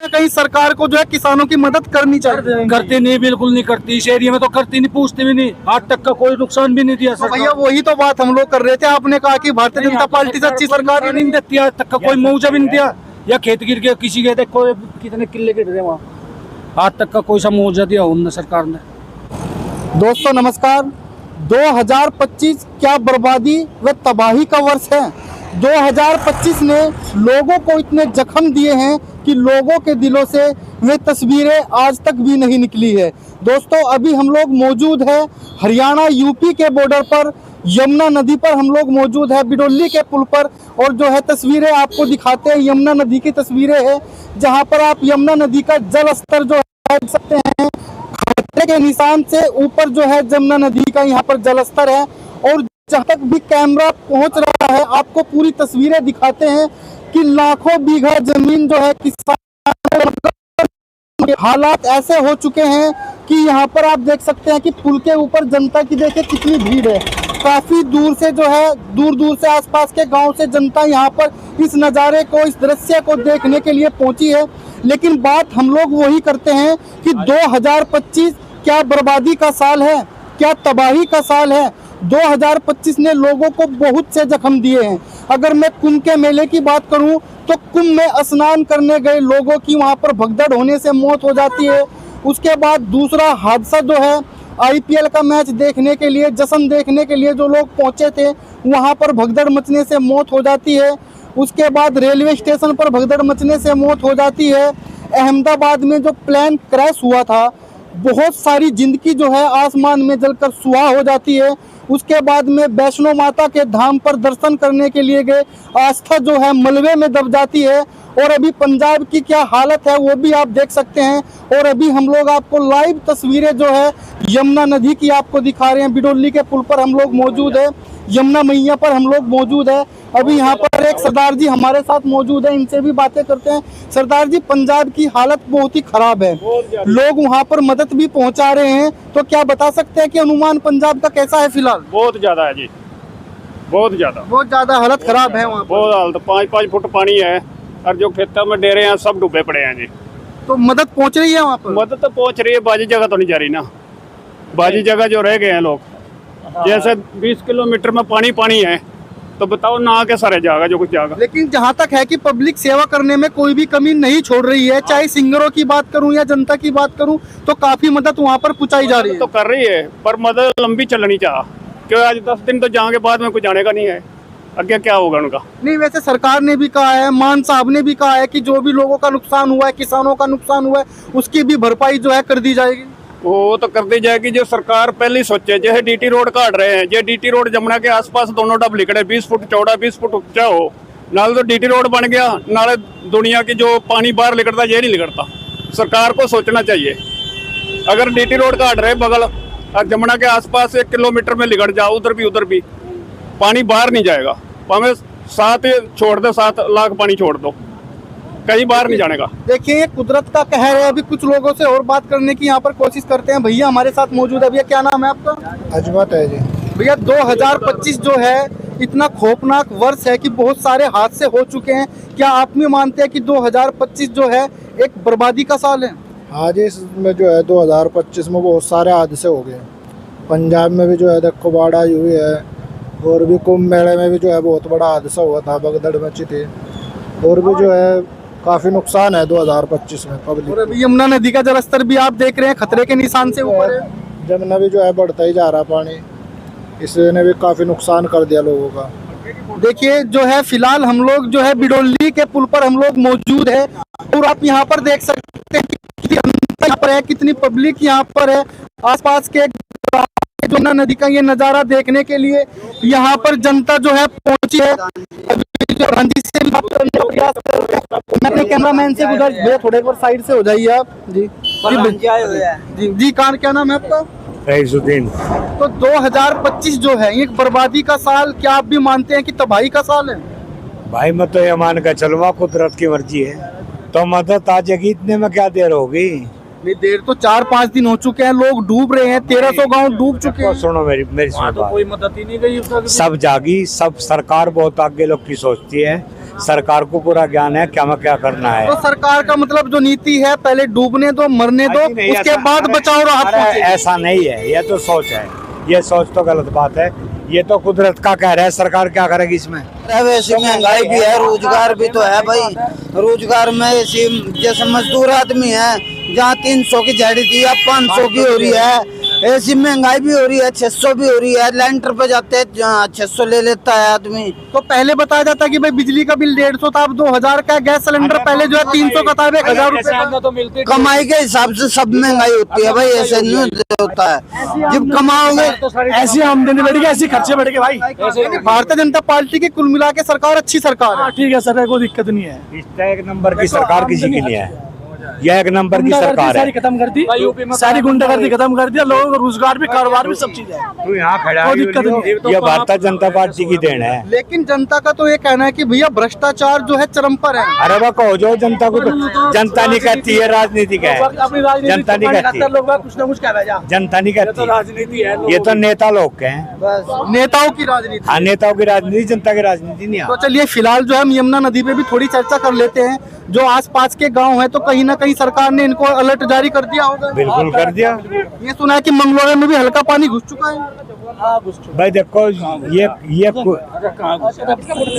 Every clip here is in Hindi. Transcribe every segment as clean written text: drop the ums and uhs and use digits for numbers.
कहीं सरकार को जो है किसानों की मदद करनी चाहिए। करती नहीं, बिल्कुल नहीं करती। इस एरिया में तो करती नहीं, पूछती भी नहीं। आज तक का कोई नुकसान भी नहीं दिया तो भैया वही तो बात हम लोग कर रहे थे। आपने कहा कि भारतीय जनता पार्टी से अच्छी सरकार ही नहीं देती, आज तक का कोई मुआवजा भी नहीं दिया। या खेत गिर गया किसी के, देखो कितने किले गिर रहे वहाँ, आज तक का कोई सा मुआवजा दिया उन सरकार ने। दोस्तों नमस्कार। 2025 क्या बर्बादी व तबाही का वर्ष है। 2025 ने लोगों को इतने जख्म दिए हैं कि लोगों के दिलों से वे तस्वीरें आज तक भी नहीं निकली है। दोस्तों अभी हम लोग मौजूद है हरियाणा यूपी के बॉर्डर पर, यमुना नदी पर हम लोग मौजूद है, बिडोली के पुल पर। और जो है तस्वीरें आपको दिखाते हैं, यमुना नदी की तस्वीरें हैं, जहां पर आप यमुना नदी का जल स्तर जो है देख सकते हैं। खतरे के निशान से ऊपर जो है यमुना नदी का यहाँ पर जल स्तर है। और जहाँ तक भी कैमरा पहुंच रहा है आपको पूरी तस्वीरें दिखाते हैं कि लाखों बीघा जमीन जो है किसान, हालात ऐसे हो चुके हैं कि यहाँ पर आप देख सकते हैं कि पुल के ऊपर जनता की देखिए कितनी भीड़ है। काफी दूर से जो है, दूर दूर से आसपास के गांव से जनता यहाँ पर इस नज़ारे को, इस दृश्य को देखने के लिए पहुंची है। लेकिन बात हम लोग वही करते हैं कि 2025 क्या बर्बादी का साल है, क्या तबाही का साल है। 2025 ने लोगों को बहुत से जख्म दिए हैं। अगर मैं कुंभ के मेले की बात करूं तो कुंभ में स्नान करने गए लोगों की वहां पर भगदड़ होने से मौत हो जाती है। उसके बाद दूसरा हादसा जो है, आईपीएल का मैच देखने के लिए, जश्न देखने के लिए जो लोग पहुंचे थे वहां पर भगदड़ मचने से मौत हो जाती है। उसके बाद रेलवे स्टेशन पर भगदड़ मचने से मौत हो जाती है। अहमदाबाद में जो प्लेन क्रैश हुआ था, बहुत सारी जिंदगी जो है आसमान में जलकर सुहा हो जाती है। उसके बाद में वैष्णो माता के धाम पर दर्शन करने के लिए गए, आस्था जो है मलबे में दब जाती है। और अभी पंजाब की क्या हालत है वो भी आप देख सकते हैं। और अभी हम लोग आपको लाइव तस्वीरें जो है यमुना नदी की आपको दिखा रहे हैं। बिडोली के पुल पर हम लोग मौजूद है, यमुना मैया पर हम लोग मौजूद है। अभी यहाँ पर एक सरदार जी हमारे साथ मौजूद है, इनसे भी बातें करते हैं। सरदार जी, पंजाब की हालत बहुत ही खराब है, लोग वहाँ पर मदद भी पहुँचा रहे हैं, तो क्या बता सकते हैं कि अनुमान पंजाब का कैसा है फिलहाल? बहुत ज्यादा है जी, बहुत ज्यादा हालत खराब है वहाँ पर। बहुत हालत, 5-5 फुट पानी है और जो खेतों में डेरे हैं सब डूबे पड़े हैं जी। तो मदद पहुँच रही है वहाँ पर? मदद तो पहुँच रही है, बाजी जगह तो नहीं जा रही ना। बाजी जगह जो रह गए हैं लोग, जैसे 20 किलोमीटर में पानी है, तो बताओ ना आके सारे जाएगा जो कुछ जाएगा। लेकिन जहाँ तक है कि पब्लिक सेवा करने में कोई भी कमी नहीं छोड़ रही है, चाहे सिंगरों की बात करूं या जनता की बात करूं, तो काफी मदद वहाँ पर पहुँचाई जा रही है। तो कर रही है, पर मदद लंबी चलनी चाह, क्योंकि आज 10 दिन तो जाने के बाद में कुछ जाने का नहीं है, आगे क्या होगा उनका। नहीं, वैसे सरकार ने भी कहा है, मान साहब ने भी कहा है कि जो भी लोगों का नुकसान हुआ है, किसानों का नुकसान हुआ है, उसकी भी भरपाई जो है कर दी जाएगी। वो तो कर दी जाएगी जो सरकार पहले सोचे। जैसे डीटी रोड काट रहे हैं, ये डीटी रोड जमुना के आसपास दोनों डब लिखड़े 20 फुट चौड़ा 20 फुट ऊंचा हो, नाले तो डीटी रोड बन गया, नाले दुनिया की जो पानी बाहर निकलता ये नहीं निकलता। सरकार को सोचना चाहिए। अगर डीटी रोड काट रहे बगल और जमुना के आसपास 1 किलोमीटर में लिगड़ जाओ, उधर भी पानी बाहर नहीं जाएगा। हमें 7 छोड़ दो, 7 लाख पानी छोड़ दो, कहीं बाहर नहीं जाने का। देखिए ये कुदरत का कहर है। अभी कुछ लोगों से और बात करने की यहाँ पर कोशिश करते हैं। भैया हमारे साथ मौजूद है। भैया क्या नाम है आपका? अजमत है जी। भैया 2025 जो है इतना खौफनाक वर्ष है कि बहुत सारे हादसे हो चुके हैं। क्या आप भी मानते हैं कि 2025 जो है एक बर्बादी का साल है? हाँ जी, इसमें जो है 2025 में बहुत सारे हादसे हो गए। पंजाब में भी जो है देखो बाढ़ आई हुई है, और भी कुंभ मेले में भी जो है बहुत बड़ा हादसा हुआ था, भगदड़ मची थी, और भी जो है काफी नुकसान है 2025 में पब्लिक। और अभी यमुना नदी का जलस्तर भी आप देख रहे हैं खतरे के निशान से ऊपर है। जमुना भी जो है बढ़ता ही जा रहा पानी, इसने भी काफी नुकसान कर दिया लोगों का। देखिए जो है फिलहाल हम लोग जो है बिडोली के पुल पर हम लोग मौजूद है, और आप यहाँ पर देख सकते हैं कि यहाँ पर है कितनी पब्लिक यहाँ पर है। आसपास के यमुना नदी का ये नज़ारा देखने के लिए यहाँ पर जनता जो है पहुंची है। गांधी से बात करने का प्रयास कर रहे हैं। मैं अपने कैमरामैन से गुजारिश, थोड़े पर साइड से हो जाइए आप जी। जी कान क्या नाम है आपका? रईसुद्दीन। तो 2025 जो है ये बर्बादी का साल, क्या आप भी मानते हैं कि तबाही का साल है? भाई मैं तो ये मान कर चलूंगा, कुदरत की मर्जी है, तो मदद आ जाएगी। इतने में क्या देर होगी? देर तो 4-5 दिन हो चुके हैं, लोग डूब रहे हैं, 1300 गांव डूब चुके हैं। सुनो मेरी सुनो, कोई मदद ही नहीं गई। सब जागी, सब सरकार बहुत आगे लोग की सोचती है। सरकार को पूरा ज्ञान है क्या में क्या करना है। तो सरकार का मतलब जो नीति है, पहले डूबने दो, मरने दो, नहीं, उसके ऐसा- बाद बचाओ राहत अरे पहुंचे। ऐसा नहीं है, ये तो सोच है, ये सोच तो गलत बात है। ये तो कुदरत का कह रहा है, सरकार क्या करेगी इसमें। वैसे महंगाई भी है, रोजगार भी तो है भाई। रोजगार में ऐसी जैसे मजदूर आदमी है, जहाँ 300 की दिहाड़ी थी अब 500 की हो रही है। ऐसी महंगाई भी हो रही है, 600 भी हो रही है। लेंटर पे जाते हैं 600 ले लेता है आदमी। तो पहले बताया जाता कि भाई बिजली का बिल 150 था, अब 2000 का है। गैस सिलेंडर पहले जो है 300 का था, अब 1000 रुपए का। तो मिलती कमाई के हिसाब से सब महंगाई होती है भाई, ऐसे नहीं होता है। जब कमाओगे ऐसी आमदनी बढ़ेगी, ऐसी खर्चे बढ़ेंगे भाई। भारतीय जनता पार्टी की कुल मिला के सरकार अच्छी सरकार है। ठीक है सर, कोई दिक्कत नहीं है। इसका एक नंबर की सरकार किसी की नहीं है, यह एक नंबर की सरकार है। खत्म कर दी, सारी गुंडागर्दी खत्म कर दिया, लोगों को रोजगार भी, कारोबार भी, सब चीजें। तू यहाँ खड़ा कोई दिक्कत नहीं है। है, ये भारतीय जनता पार्टी की देन है। लेकिन जनता का तो ये कहना है कि भैया भ्रष्टाचार जो है चरम पर है। अरे वह कहो जो जनता को, जनता नहीं कहती है, राजनीतिक है। जनता नहीं कहती, लोग कुछ ना कुछ कह रहे, जनता नहीं कहती, राजनीति है। ये तो नेता लोग के हैं। नेताओं की राजनीति। हाँ, नेताओं की राजनीति, जनता की राजनीति नहीं तो है। चलिए फिलहाल जो है हम यमुना नदी पे भी थोड़ी चर्चा कर लेते हैं। जो आसपास के गांव हैं, तो कहीं ना कहीं सरकार ने इनको अलर्ट जारी कर दिया होगा। बिल्कुल कर दिया। ये सुना है कि मंगलवार में भी हल्का पानी घुस चुका है। भाई देखो,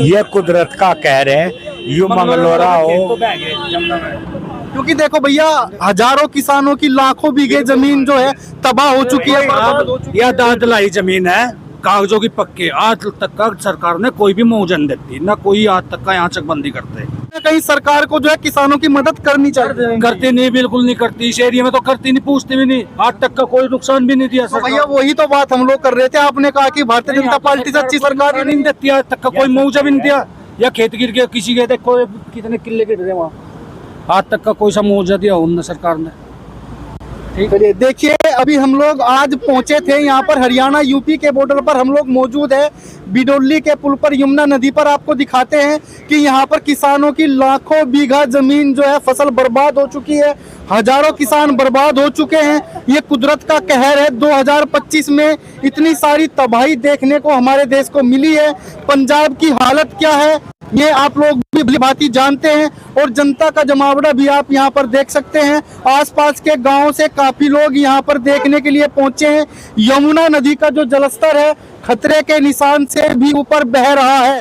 ये कुदरत का कहर है, यू मंगलोरा हो। क्योंकि देखो भैया, हजारों किसानों की लाखों बीघे जमीन जो है तबाह हो चुकी है, बर्बाद हो चुकी है। यह दादलाई जमीन है, कागजों की पक्के। आज तक का सरकार ने कोई भी मुआवजा नहीं देती, ना कोई आज तक का यहाँ चकबंदी करते। कहीं सरकार को जो है किसानों की मदद करनी चाहिए। करती नहीं, बिल्कुल नहीं करती। इस एरिया में तो करती नहीं, पूछती भी नहीं। आज तक का कोई नुकसान भी नहीं दिया तो भैया सरकार। वही तो बात हम लोग कर रहे थे। आपने कहा कि भारतीय जनता पार्टी से अच्छी सरकार ही नहीं। नहीं देती, आज तक का कोई मुआवजा भी नहीं दिया। या खेत गिर गया किसी के, देखो कितने किले गिर रहे वहाँ, आज तक का कोई सा मुआवजा दिया उन सरकार ने। चलिए देखिए, अभी हम लोग आज पहुंचे थे यहाँ पर, हरियाणा यूपी के बॉर्डर पर हम लोग मौजूद है। बिडोली के पुल पर, यमुना नदी पर आपको दिखाते हैं कि यहाँ पर किसानों की लाखों बीघा जमीन जो है फसल बर्बाद हो चुकी है। हजारों किसान बर्बाद हो चुके हैं। ये कुदरत का कहर है। 2025 में इतनी सारी तबाही देखने को हमारे देश को मिली है। पंजाब की हालत क्या है ये आप लोग भी भली-भांति जानते हैं, और जनता का जमावड़ा भी आप यहाँ पर देख सकते हैं। आसपास के गांव से काफी लोग यहाँ पर देखने के लिए पहुंचे हैं। यमुना नदी का जो जलस्तर है खतरे के निशान से भी ऊपर बह रहा है।